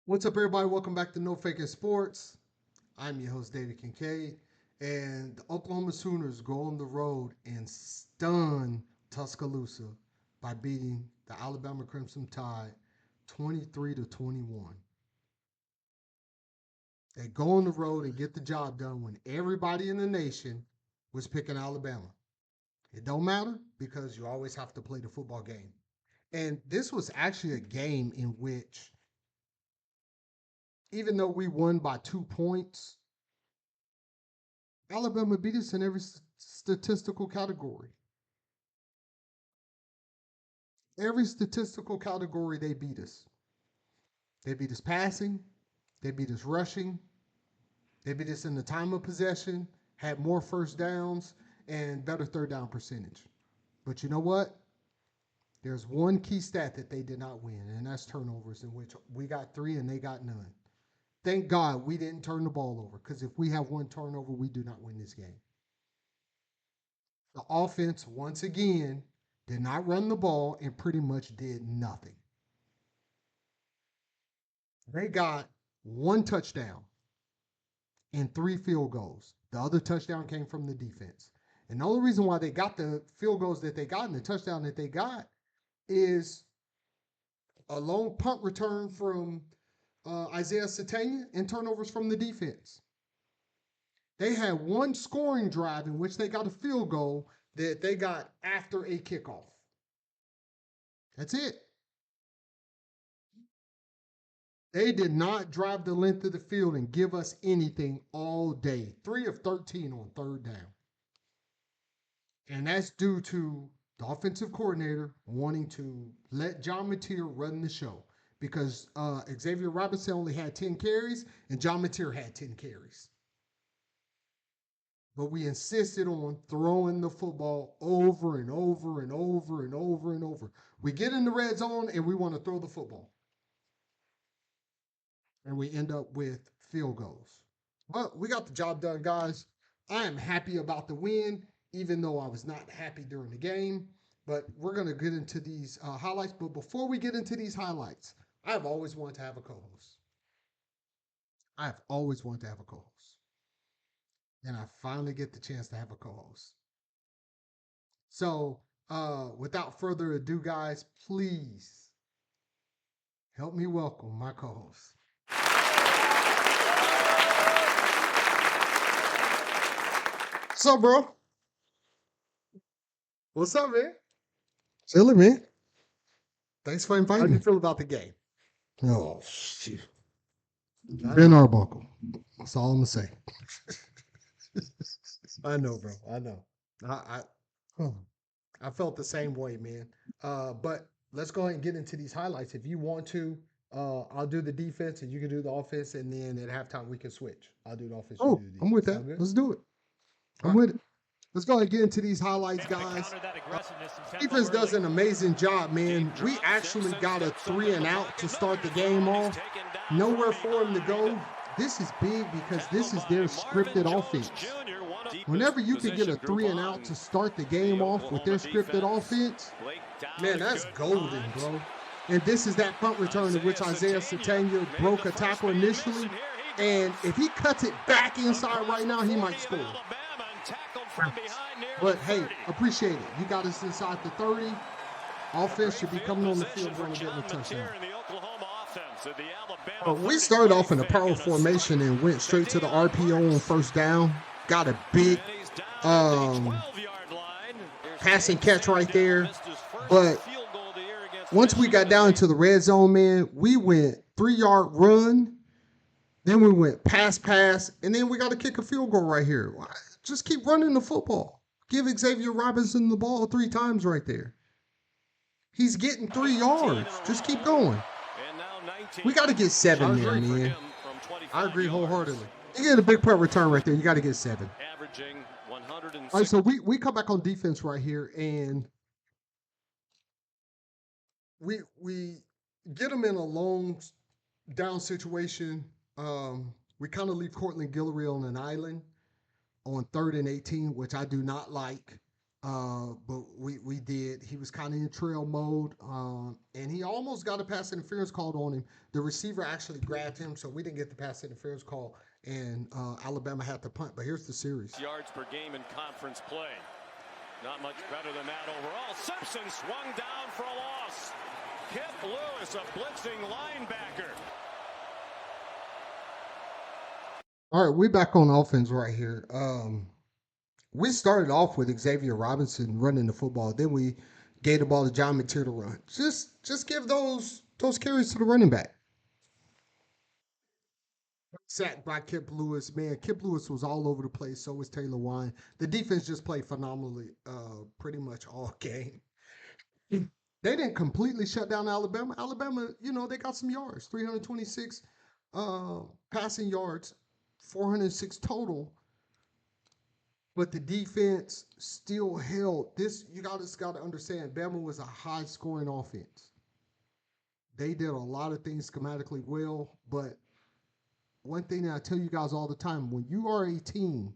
What's up, everybody? Welcome back to NoFakin Sports. I'm your host, David Kincade, and the Oklahoma Sooners go on the road and stun Tuscaloosa by beating the Alabama Crimson Tide 23-21. They go on the road and get the job done when everybody in the nation was picking Alabama. It don't matter because you always have to play the football game. And this was actually a game in which, even though we won by 2 points, Alabama beat us in every statistical category. Every statistical category, they beat us. They beat us passing. They beat us rushing. They beat us in the time of possession, had more first downs, and better third down percentage. But you know what? There's one key stat that they did not win, and that's turnovers, in which we got 3 and they got none. Thank God we didn't turn the ball over, because if we have one turnover, we do not win this game. The offense, once again, did not run the ball and pretty much did nothing. They got 1 touchdown and 3 field goals. The other touchdown came from the defense. And the only reason why they got the field goals that they got and the touchdown that they got is a long punt return from Isaiah Satania and turnovers from the defense. They had 1 scoring drive in which they got a field goal that they got after a kickoff. That's it. They did not drive the length of the field and give us anything all day. 3 of 13 on third down. And that's due to the offensive coordinator wanting to let John Mateer run the show, because Xavier Robinson only had 10 carries and John Mateer had 10 carries. But we insisted on throwing the football over and over and over and over and over. We get in the red zone and we want to throw the football. And we end up with field goals. But we got the job done, guys. I am happy about the win, even though I was not happy during the game. But we're going to get into these highlights. But before we get into these highlights, I've always wanted to have a co-host. I've always wanted to have a co-host. And I finally get the chance to have a co-host. So without further ado, guys, please help me welcome my co-host. What's up, bro? What's up, man? Chilling, man. Thanks for inviting me. How do you feel about the game? Oh, shit. Ben Arbuckle. That's all I'm going to say. I know, bro. I know. I felt the same way, man. But let's go ahead and get into these highlights. If you want to, I'll do the defense and you can do the offense, and then at halftime we can switch. I'll do the offense. Oh, you do the defense. I'm with that. Let's do it. I'm with it. Let's go ahead and get into these highlights, guys. Defense does an amazing job, man. We actually got a 3 and out to start the game off. Nowhere for him to go. This is big because this is their scripted offense. Whenever you can get a 3 and out to start the game off with their scripted offense, man, that's golden, bro. And this is that punt return in which Isaiah Satania broke a tackle initially. And if he cuts it back inside right now, he might score. But hey, appreciate it. You got us inside the 30. Offense should be coming on the field and getting a touchdown. We started off in a power formation and went straight to the RPO on first down. Got a big passing catch right there. But once we got down into the red zone, man, we went 3-yard run. Then we went pass, and then we got to kick a field goal right here. Just keep running the football. Give Xavier Robinson the ball 3 times right there. He's getting 3 yards. Just keep going. We got to get 7 there, man. I agree wholeheartedly. You get a big punt return right there. You got to get 7. All right, so we come back on defense right here, and we get them in a long down situation. We kind of leave Cortland Guillory on an island on 3rd and 18, which I do not like. But we did. He was kind of in trail mode, and he almost got a pass interference called on him. The receiver actually grabbed him, so we didn't get the pass interference call, and Alabama had to punt. But here's the series. Yards per game in conference play. Not much better than that overall. Simpson swung down for a loss. Kip Lewis, a blitzing linebacker. All right, we back on offense right here. We started off with Xavier Robinson running the football. Then we gave the ball to John Mateer to run. Just give those carries to the running back. Sacked by Kip Lewis. Man, Kip Lewis was all over the place. So was Taylor Wine. The defense just played phenomenally pretty much all game. They didn't completely shut down Alabama. Alabama, they got some yards. 326 passing yards, 406 total. But the defense still held. This, you guys got to understand, Bama was a high-scoring offense. They did a lot of things schematically well, but one thing that I tell you guys all the time, when you are a team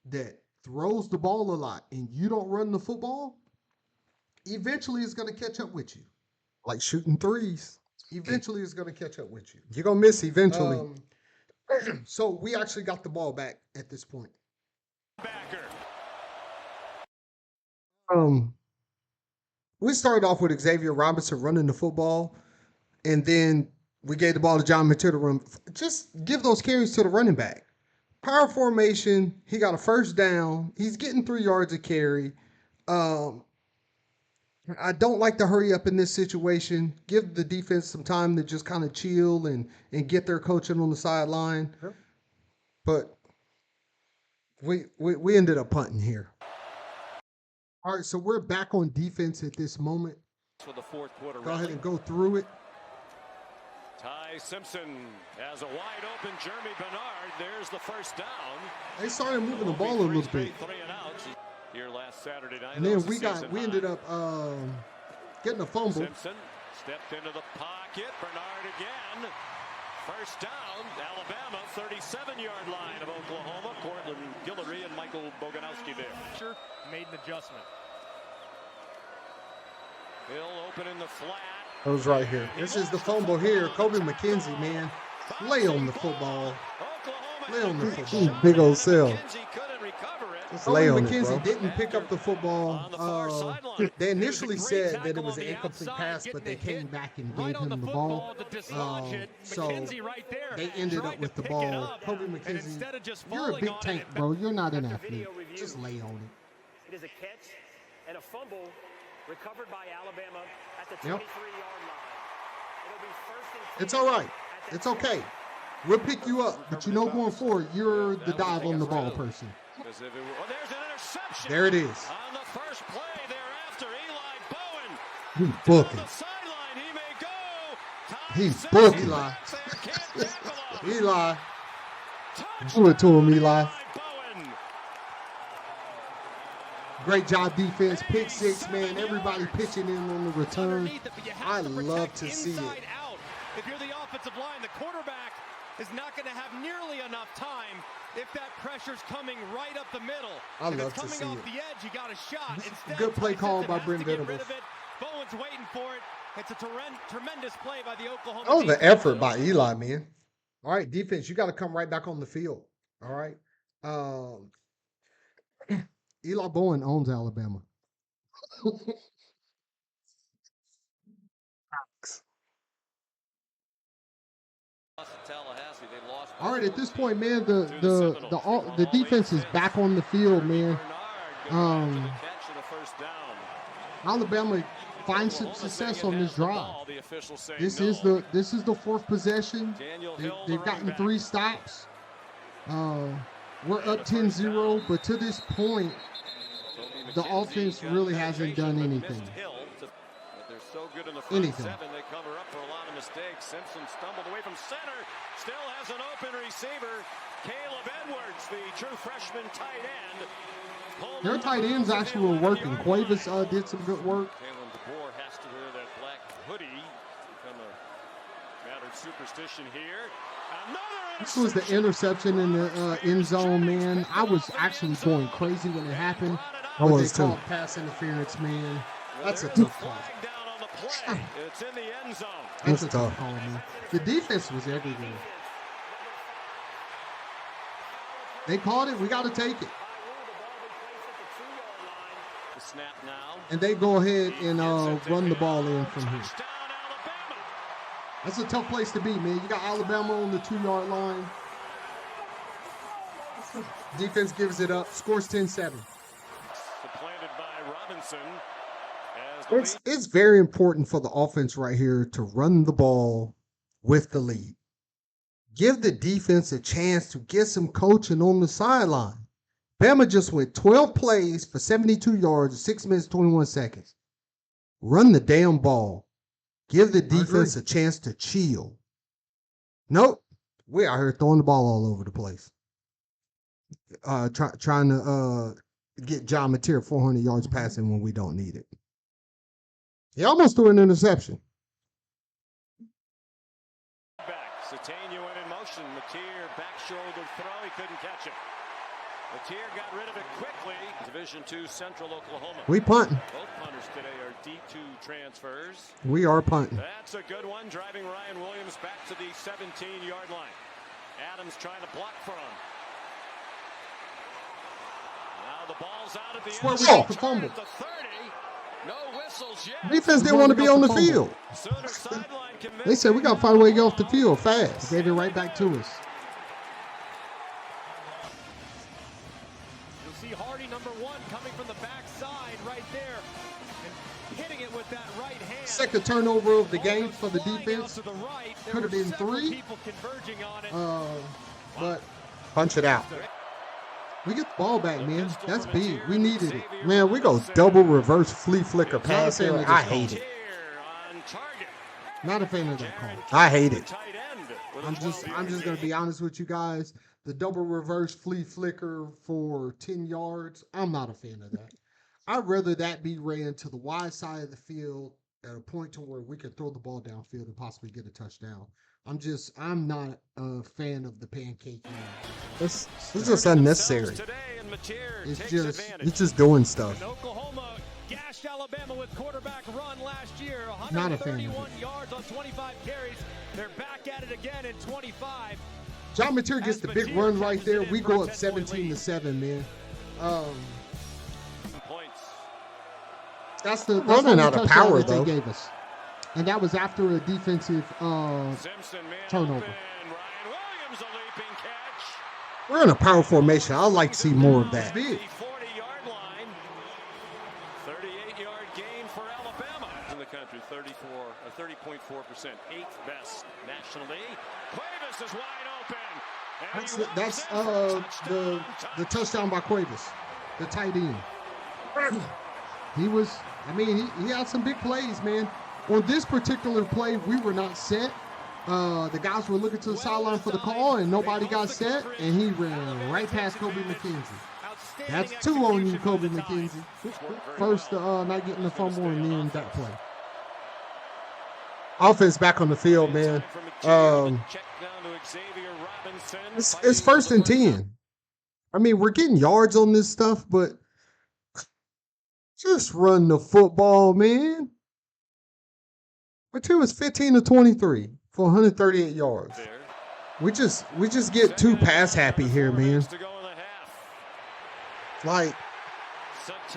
that throws the ball a lot and you don't run the football, eventually it's going to catch up with you. Like shooting threes. Eventually it's going to catch up with you. You're going to miss eventually. So we actually got the ball back at this point. We started off with Xavier Robinson running the football, and then we gave the ball to John Mateer to run. Just give those carries to the running back. Power formation, he got a first down. He's getting 3 yards a carry. I don't like to hurry up in this situation. Give the defense some time to just kind of chill and get their coaching on the sideline. Yep. But we ended up punting here. All right, so we're back on defense at this moment. For the fourth quarter. Go ahead and go through it. Ty Simpson has a wide open Jeremy Bernard. There's the first down. They started moving the ball a little bit. Here last Saturday night. And then we ended up getting a fumble. Simpson stepped into the pocket. Bernard again. First down, Alabama, 37-yard line of Oklahoma. Cortland Guillory and Michael Boganowski there. Sure, made an adjustment. Hill open in the flat. That was right here. This is the fumble here. Kobe McKenzie, man. Lay on the football. Lay on the football. Big old sell. Kobe McKenzie didn't pick up the football. They initially said that it was an incomplete pass, but they came back and gave him the ball. So they ended up with the ball. Kobe McKenzie, you're a big tank, bro. You're not an athlete. Just lay on it. It is a catch and a fumble recovered by Alabama at the 23-yard line. It'll be first and 10. It's all right. It's okay. We'll pick you up, but going forward, you're the dive on the ball person. There's an interception. There it is. On the first play thereafter, Eli Bowen. He's booking. On the sideline, he may go. He's booking. Eli. Do it to him, Eli. Great job defense. Pick six, man. Everybody pitching in on the return. I love to see it. If you're the offensive line, the quarterback is not going to have nearly enough time if that pressure's coming right up the middle. I love to see it. Coming off the edge, you got a shot. Instead, good play call by Brent Venables. Bowen's waiting for it. It's a tremendous play by the Oklahoma. Oh, the effort by Eli, man. All right, defense, you got to come right back on the field. All right. Eli Bowen owns Alabama. All right, at this point, man, the defense is back on the field, man. Alabama finds some success on this drive. This is the fourth possession. They've gotten 3 stops. We're up 10-0, but to this point, the offense really hasn't done anything. So good in the front seven, they cover up for a lot of mistakes. Simpson stumbled away from center, still has an open receiver. Caleb Edwards, the true freshman tight end. Their tight ends actually were working. Cuevas did some good work. Kalen DeBoer has to wear that black hoodie. Become a matter of superstition here. This was the interception in the end zone, man. I was actually going crazy when it happened. But they was too. called pass interference, man. That's a There's tough call. flag down on the play. It's in the end zone. That's a It's tough tough. call, man. The defense was everywhere. They called it. We got to take it. The snap now. And they go ahead and run the ball in from here. Touchdown, Alabama. That's a tough place to be, man. You got Alabama on the 2-yard line. Defense gives it up. Scores 10-7. Supplanted by Robinson. As the It's very important for the offense right here to run the ball with the lead. Give the defense a chance to get some coaching on the sideline. Bama just went 12 plays for 72 yards in 6 minutes, 21 seconds. Run the damn ball. Give the defense a chance to chill. Nope. We're out here throwing the ball all over the place. Trying to get John Mateer 400 yards passing when we don't need it. He almost threw an interception. back. Satania went in motion. Mateer back shoulder throw. He couldn't catch it. Mateer got rid of it quickly. Division II Central Oklahoma. We punting. Both punters today are D2 transfers. We are punting. That's a good one. Driving Ryan Williams back to the 17-yard line. Adams trying to block for him. Now the ball's out at the That's where end. we got the fumble. At the 30. No whistles yet. Defense didn't want to be on the field. Sooner sideline commitment. They said we got to find a way to get off the field fast. Gave it right back to us. You'll see Hardy, number 1, coming from the backside right there and hitting it with that right hand. Second turnover of the game for the Flying out defense. to the right. There Could have were been several 3. people converging on it. But punch it out. We get the ball back, man. That's big. We needed it. Man, we go double reverse flea flicker pass here. I hate it. On target. Not a fan of that call. I hate it. I'm just gonna be honest with you guys. The double reverse flea flicker for 10 yards. I'm not a fan of that. I'd rather that be ran to the wide side of the field at a point to where we can throw the ball downfield and possibly get a touchdown. I'm not a fan of the pancake. It's just unnecessary. It's just doing stuff. Oklahoma gashed Alabama with quarterback run last year. Not a fan of it. 131 yards on 25 carries. They're back at it again in 25. John Mateer gets the big run right there. We go up 17-7, man. That's the running out of power though. They gave us. And that was after a defensive turnover. We're in a power formation. I'd like to see more of that. 40-yard line. 38-yard gain for Alabama. In the country, 30.4%, 8th best nationally. Cuevas is wide open. That's the touchdown by Cuevas, the tight end. He had some big plays, man. On this particular play, we were not set. The guys were looking to the sideline for the call, and nobody got set, and he ran right past Kobe McKenzie. That's 2 on you, Kobe McKenzie. First, not getting the fumble, and then that play. Offense back on the field, man. It's 1st and 10. I mean, we're getting yards on this stuff, but just run the football, man. Mateer was 15 of 23 for 138 yards. We just get too pass happy here, man. Like,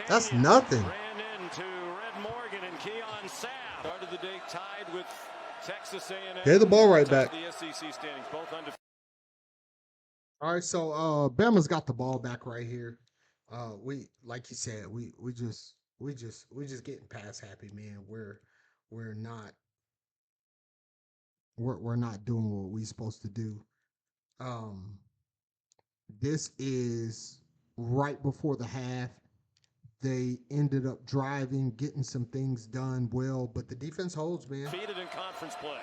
that's nothing. Get the ball right back. All right, so Bama's got the ball back right here. We, like you said, we just getting pass happy, man. We're not doing what we're supposed to do. This is right before the half. They ended up driving, getting some things done well, but the defense holds, man. Defeated in conference play.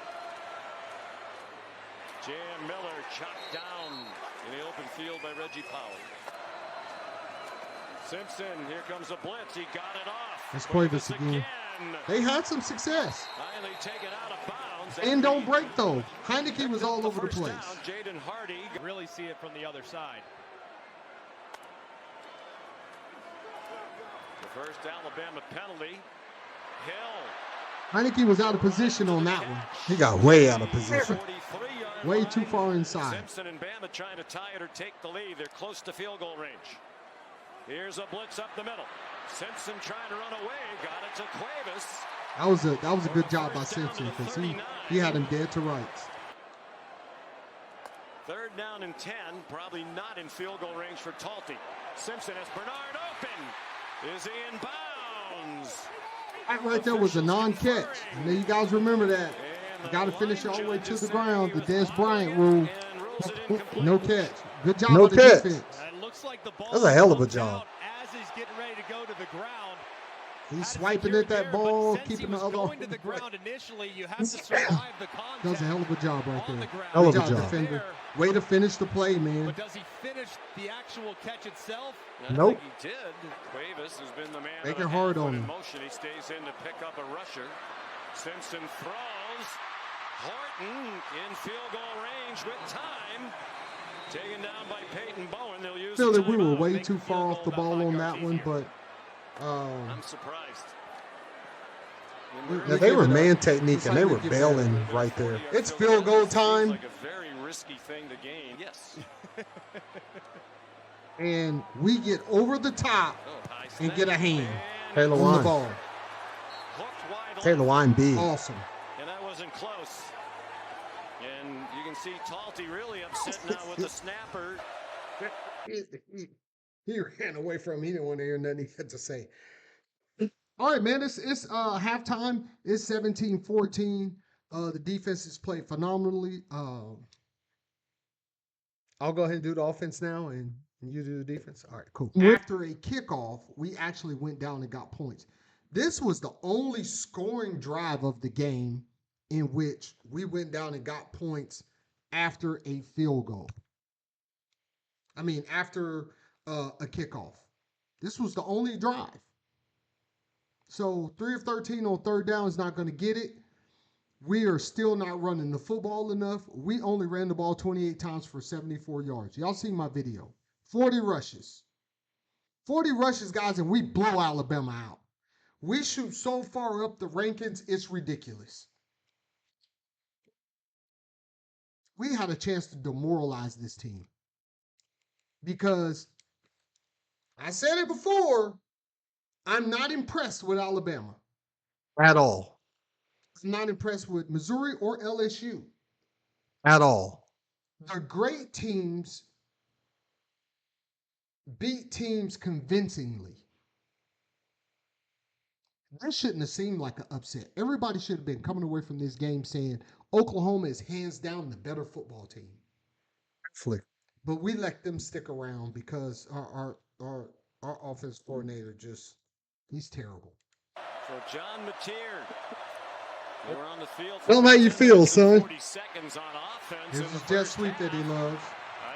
Jan Miller chopped down in the open field by Reggie Powell. Simpson, here comes a blitz. He got it off. That's Cuevas again. They had some success. Finally taken out of bounds. And don't break, though. Heineke was all over the place. Jaden Hardy. Really see it from the other side. first Alabama penalty. Hill. Heineke was out of position on that one. He got way out of position. 43-yard Way line. too far inside. Simpson and Bama trying to tie it or take the lead. They're close to field goal range. Here's a blitz up the middle. Simpson trying to run away. Got it to Cuevas. That was a good job by Simpson because he had him dead to rights. Third down and 10. Probably not in field goal range for Talty. Simpson has Bernard open. Is he in bounds? That right there was a non-catch. And then you guys remember that. You got to finish all the way to the ground. The Des Bryant rule. No catch. Good job No by the catch. defense. Looks like the ball That's a hell of a job. as he's getting ready to go to the ground. He's swiping at that ball, But since keeping he the was other. going to the ground initially, you have to survive the contact. Does a hell of a job right on there. the ground. Hell of a Good job, job. defender. Way to finish the play, man. But does he finish the actual catch itself? I Nope. think he did. Cuevas has been the man. Make of it the hard half on foot in him. motion. He stays in to pick up a rusher. Simpson throws. Horton in field goal range with time. Taken down by Peyton Bowen. They'll use. I feel the that we were timeout. way Make too the far field off the goal ball about on 5 that yards one, easier. but I'm surprised. Yeah, they were man technique and they were bailing right there. It's field goal time. Like a very risky thing to gain. Yes. and we get over the top High and get a snap. hand Taylor on the Line. ball. Hooked wide Taylor left. Line big. Awesome. And that wasn't close. And you can see Talty really upset now with the snapper. He ran away from him. He didn't want to hear nothing he had to say. All right, man. It's halftime. It's 17-14. The defense has played phenomenally. I'll go ahead and do the offense now, and you do the defense. All right, cool. After a kickoff, we actually went down and got points. This was the only scoring drive of the game in which we went down and got points after a field goal. I mean, after a kickoff. This was the only drive. So 3 of 13 on third down is not going to get it. We are still not running the football enough. We only ran the ball 28 times for 74 yards. Y'all see my video. 40 rushes. 40 rushes, guys, and we blow Alabama out. We shoot so far up the rankings, it's ridiculous. We had a chance to demoralize this team. Because I said it before, I'm not impressed with Alabama. At all. I'm not impressed with Missouri or LSU. At all. The great teams beat teams convincingly. That shouldn't have seemed like an upset. Everybody should have been coming away from this game saying Oklahoma is hands down the better football team. Flick. But we let them stick around because our offense coordinator he's terrible. So John Mateer. We're on the field. Tell him how you feel, son. 40 seconds on offense. Here's in the his jet first sweep that he half. loves.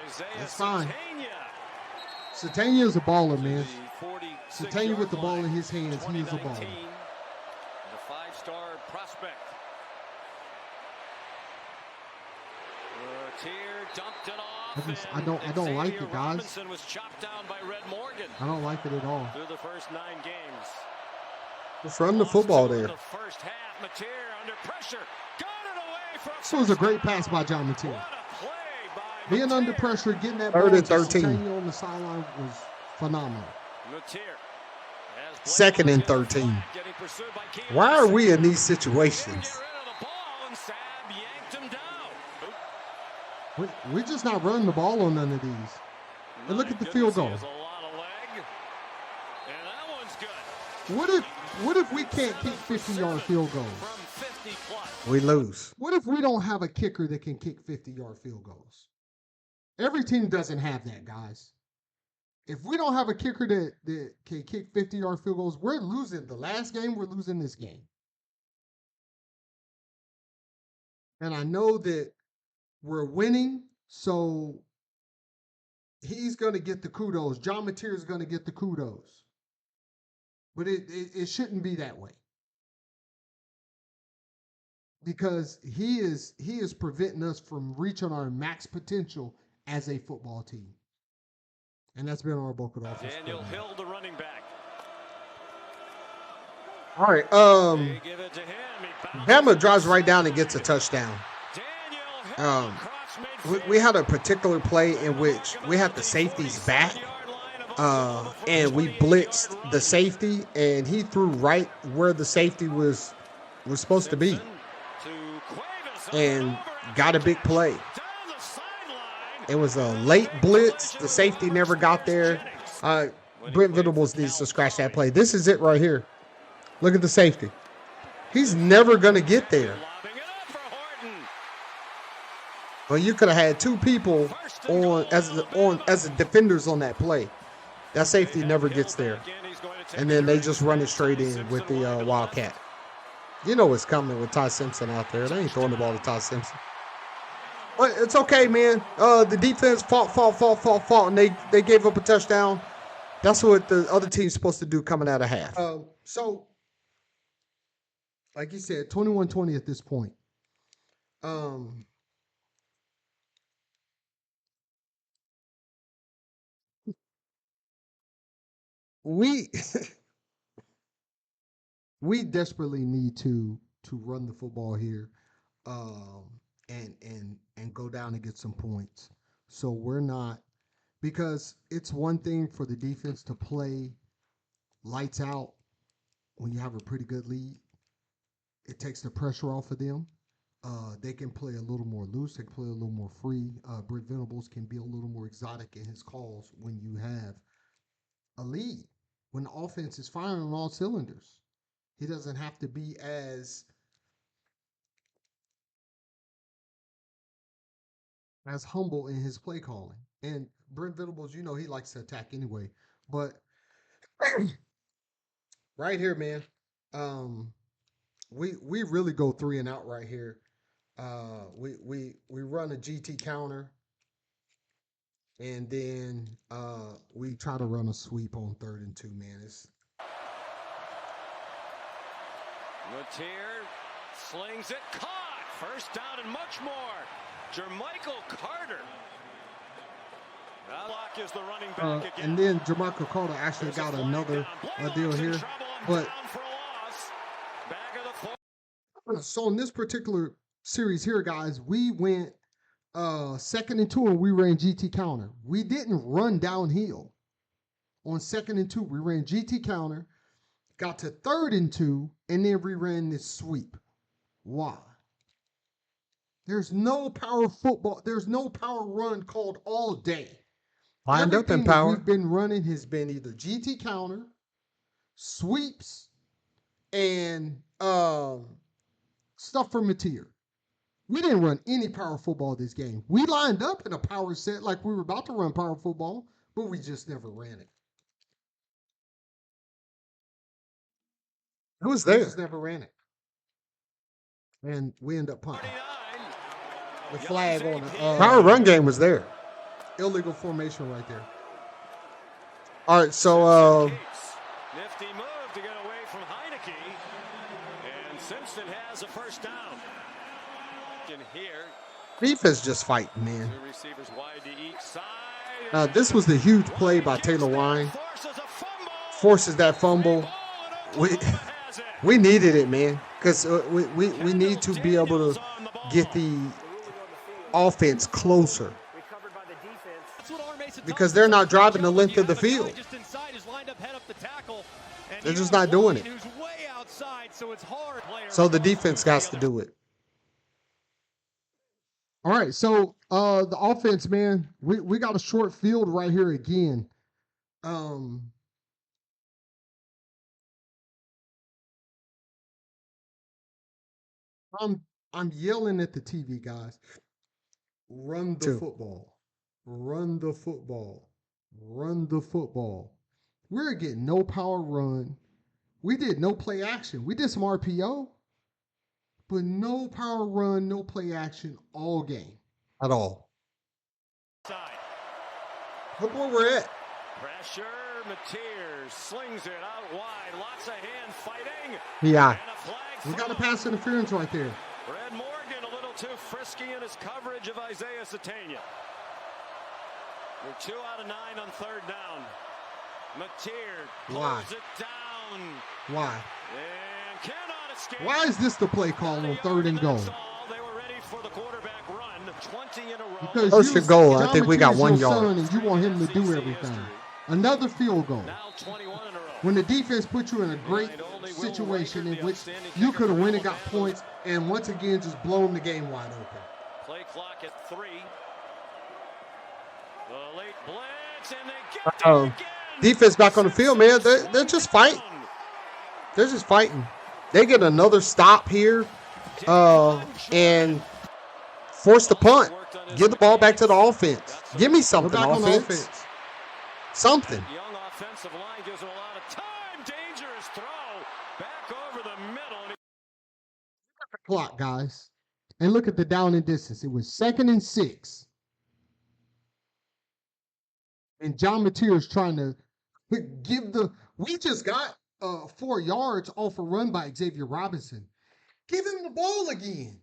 Isaiah That's fine. Satania. Satania is a baller, man. The 46 Satania with the ball yard in his line, hands, he is a 2019. baller. The 5-star prospect. Mateer dumped it off. I don't like it, Xavier guys. Robinson was chopped down by Red Morgan I don't like it at all. through the first 9 games. Just run the football there. The first half, Mateer under pressure. Got it away from This was a great pass by John Mateer. What a play by Being under Mateer. pressure, getting that Third ball and to 13. Satania on the sideline was phenomenal. Mateer has Blake Second and on the 13. flat, getting pursued by Keelan Why are we in these Couldn't situations? get rid of the ball, and Sabb yanked him down. We're just not running the ball on none of these. And look My at the goodness, field goal. he has a lot of leg. And that one's good. What if we can't kick 50-yard field goals? From 50 plus. We lose. What if we don't have a kicker that can kick 50-yard field goals? Every team doesn't have that, guys. If we don't have a kicker that can kick 50-yard field goals, we're losing. The last game, we're losing this game. And I know that we're winning, so he's going to get the kudos. John Mateer is going to get the kudos. But it shouldn't be that way. Because he is preventing us from reaching our max potential as a football team. And that's been our bulk of the offense. Daniel Hill, the running back. All right. They give it to him. He bounces Bama it drives right down inside. and gets a touchdown. Daniel Um, Hill across we midfield. had a particular play in which we had the safeties back, and we blitzed the safety, and he threw right where the safety was supposed to be, Simpson to Cuevas, up and over got a big play. down the sideline. It was a late blitz. The safety never got there. Brent Venables needs to scratch that play. This is it right here. Look at the safety. He's never going to get there. Lobbing it up for Horton. Well, you could have had two people on as the defenders on that play. That safety never gets there. And then they just run it straight in with the Wildcat. You know what's coming with Ty Simpson out there. They ain't throwing the ball to Ty Simpson. But it's okay, man. The defense fought, and they gave up a touchdown. That's what the other team's supposed to do coming out of half. So, like you said, 21-20 at this point. We we desperately need to run the football here, and go down and get some points. So we're not, because it's one thing for the defense to play lights out when you have a pretty good lead. It takes the pressure off of them. They can play a little more loose. They can play a little more free. Brent Venables can be a little more exotic in his calls when you have a lead. When the offense is firing on all cylinders, he doesn't have to be as humble in his play calling. And Brent Venables, you know, he likes to attack anyway. But right here, man, we really go 3 and out right here. We run a GT counter, and then we try to run a sweep on 3rd and 2, man. Latier slings it, caught. First down and much more. Jermichael Carter. Allock is the running back again. And then Jermichael Carter actually got another deal here. But so in this particular series here, guys, we went 2nd and 2 and we ran GT counter. We didn't run downhill. On 2nd and 2, we ran GT counter, got to 3rd and 2, and then we ran this sweep. Why? There's no power football. There's no power run called all day. Lined up in Everything that power. we've been running has been either GT counter, sweeps, and stuff from Latier. We didn't run any power football this game. We lined up in a power set like we were about to run power football, but we just never ran it. It was We there. just never ran it. And we end up punting. 49. The flag on it. Power run game was there. Illegal formation right there. All right, so Nifty move to get away from Heineke. And Simpson has a first down. In here, defense just fighting, man. two receivers wide to each side. This was the huge play by Taylor Wine. Forces a fumble. Forces that fumble. We needed it, man, because we need to be able to get the offense closer, Recovered by the defense. That's what R. Mason because does. they're not driving the length of the other guy field. just inside is lined up, head up the tackle, and They're you just have not doing Wine it. who's way outside, so it's hard. So the defense has to do it. All right, so the offense, man, we got a short field right here again. I'm yelling at the TV, guys. Run the football. Run the football. Run the football. We're getting no power run. We did no play action. We did some RPO, but no power run, no play action all game at all. Side. Look where we're at. Pressure. Mateers slings it out wide. Lots of hand fighting. Yeah, And a flag we got a thrown. pass interference right there. Red Morgan a little too frisky in his coverage of Isaiah Satania. We're 2 out of 9 on 3rd down. Mateer Why? pulls it down. Why? And cannot escape. Why is this the play call on 3rd and goal? They were ready for the quarterback run. 20 in a row. Because First you, and goal, I John think we got Mateer's 1 your yard. son and you want him to do everything. Another field goal. Now 21 in a row. When the defense put you in a great situation in which you could have went and got points and once again just blown the game wide open. Play clock at 3. The late blitz, and they get to it again. Defense back on the field, man. They're just fighting. They're just fighting. They get another stop here and force the punt. Give the ball back to the offense. Give me something, Back on offense. Something. Young offensive line gives him a lot of time. Dangerous throw. Back over the middle. Clock, guys. And look at the down and distance. It was 2nd and 6. And John Mateer is trying to give the. We just got 4 yards off a run by Xavier Robinson. Give him the ball again.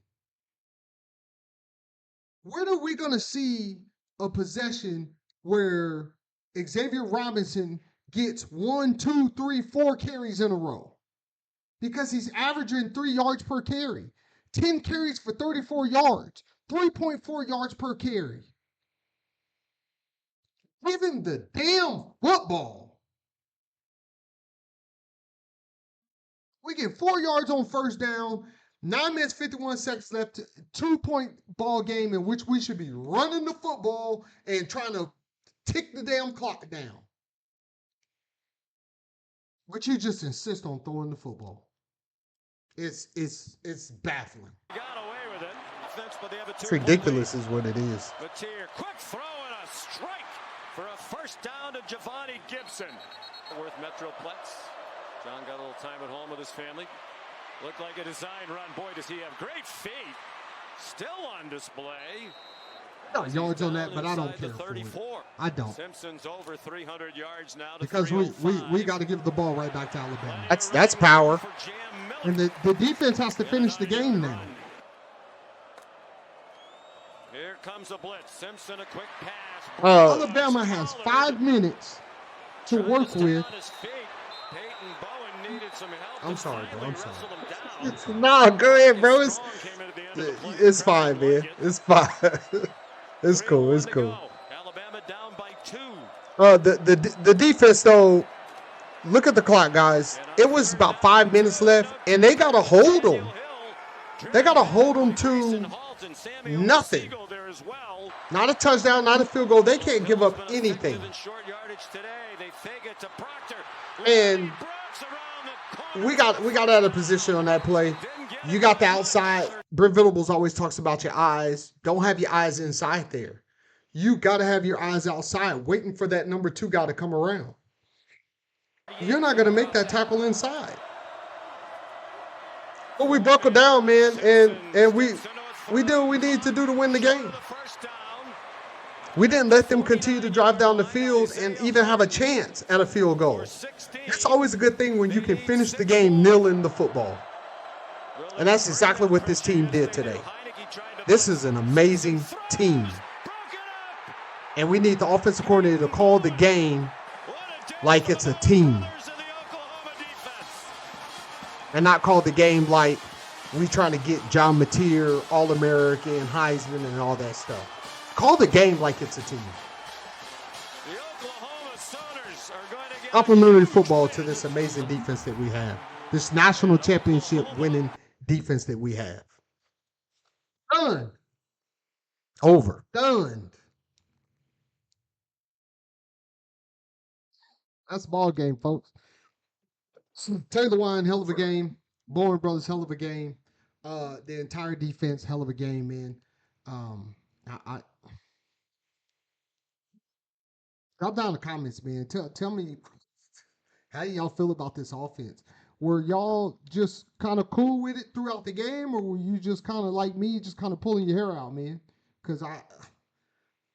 When are we going to see a possession where Xavier Robinson gets 1, 2, 3, 4 carries in a row? Because he's averaging 3 yards per carry. 10 carries for 34 yards. 3.4 yards per carry. Give him the damn football. We get 4 yards on first down. 9 minutes, 51 seconds left. 2-point ball game in which we should be running the football and trying to tick the damn clock down. But you just insist on throwing the football. It's baffling. Got away with it. Offense, but they have a It's 2-point ridiculous lead. is what it is. Mateer, quick throw and a strike for a first down to Javani Gibson. Worth Metroplex. John got a little time at home with his family. Looked like a design run. Boy, does he have great feet. Still on display. Got yards on that, but I don't Inside the care for it. 34. I don't. Simpson's over 300 yards now to Because we 305. got to give the ball right back to Alabama. That's power. For Jam Miller. And the defense has to finish the game now. Here comes a blitz. Simpson, a quick pass. Alabama has 5 minutes to work with. Peyton Bowen needed some help. I'm sorry, bro. I'm sorry. Wrestled him down. Nah, go ahead, bro. Strong came in at the end of the play. It's fine, man. It's fine. It's cool. It's 3:01 to cool. go. Alabama down by 2. The defense though. Look at the clock, guys. It was about 5 minutes left, and they got to hold them. They got to hold them to nothing. Not a touchdown, not a field goal. They can't give up anything. And we got out of position on that play. You got the outside. Brent Venables always talks about your eyes. Don't have your eyes inside there. You got to have your eyes outside, waiting for that number 2 guy to come around. You're not going to make that tackle inside. But we buckle down, man, and we did what we need to do to win the game. We didn't let them continue to drive down the field and even have a chance at a field goal. It's always a good thing when you can finish the game nailing the football. And that's exactly what this team did today. This is an amazing team. And we need the offensive coordinator to call the game like it's a team. And not call the game like we trying to get John Mateer, All-American, Heisman, and all that stuff. Call the game like it's a team. Complimentary football to this amazing defense that we have. This national championship winning defense that we have. Done. Over. Done. That's a ball game, folks. Taylor Wine, hell of a game. Bowen Brothers, hell of a game. The entire defense, hell of a game, man. Drop down in the comments, man. Tell me how y'all feel about this offense. Were y'all just kind of cool with it throughout the game, or were you just kind of like me, just kind of pulling your hair out, man? Because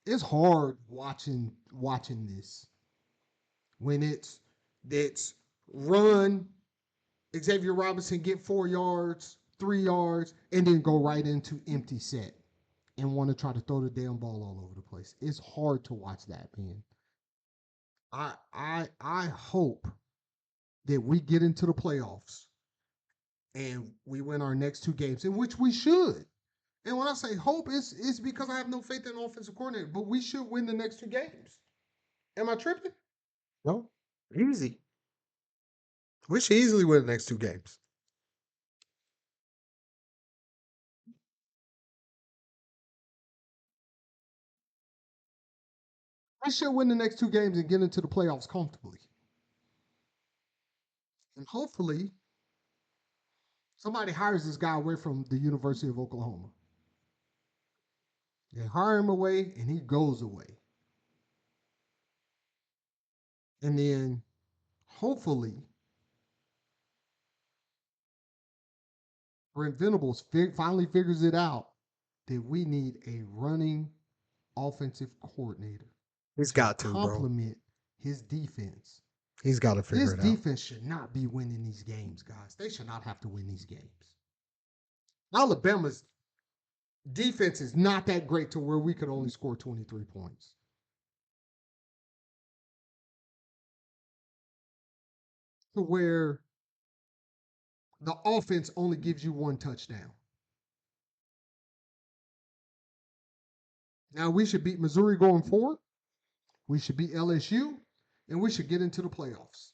it's hard watching this. When it's run, Xavier Robinson get 4 yards, 3 yards, and then go right into empty set and want to try to throw the damn ball all over the place. It's hard to watch that, man. I hope that we get into the playoffs and we win our next 2 games, in which we should. And when I say hope, it's because I have no faith in the offensive coordinator, but we should win the next 2 games. Am I tripping? No, easy. We should easily win the next 2 games. We should win the next 2 games and get into the playoffs comfortably. And hopefully, somebody hires this guy away from the University of Oklahoma. They hire him away, and he goes away. And then, hopefully, Brent Venables finally figures it out that we need a running offensive coordinator. He's got to, bro. Complement his defense. He's got to figure This it out. defense should not be winning these games, guys. They should not have to win these games. Alabama's defense is not that great to where we could only score 23 points. To where the offense only gives you 1 touchdown. Now, we should beat Missouri going forward. We should beat LSU, and we should get into the playoffs.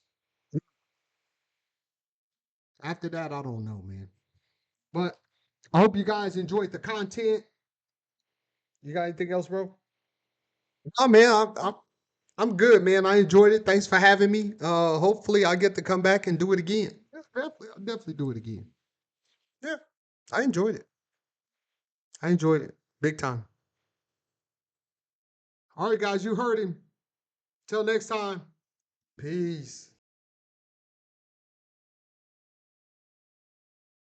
After that, I don't know, man. But I hope you guys enjoyed the content. You got anything else, bro? Oh man, I'm good, man. I enjoyed it. Thanks for having me. Hopefully I get to come back and do it again. I'll definitely do it again. Yeah, I enjoyed it. I enjoyed it big time. All right, guys, you heard him. Till next time. Peace.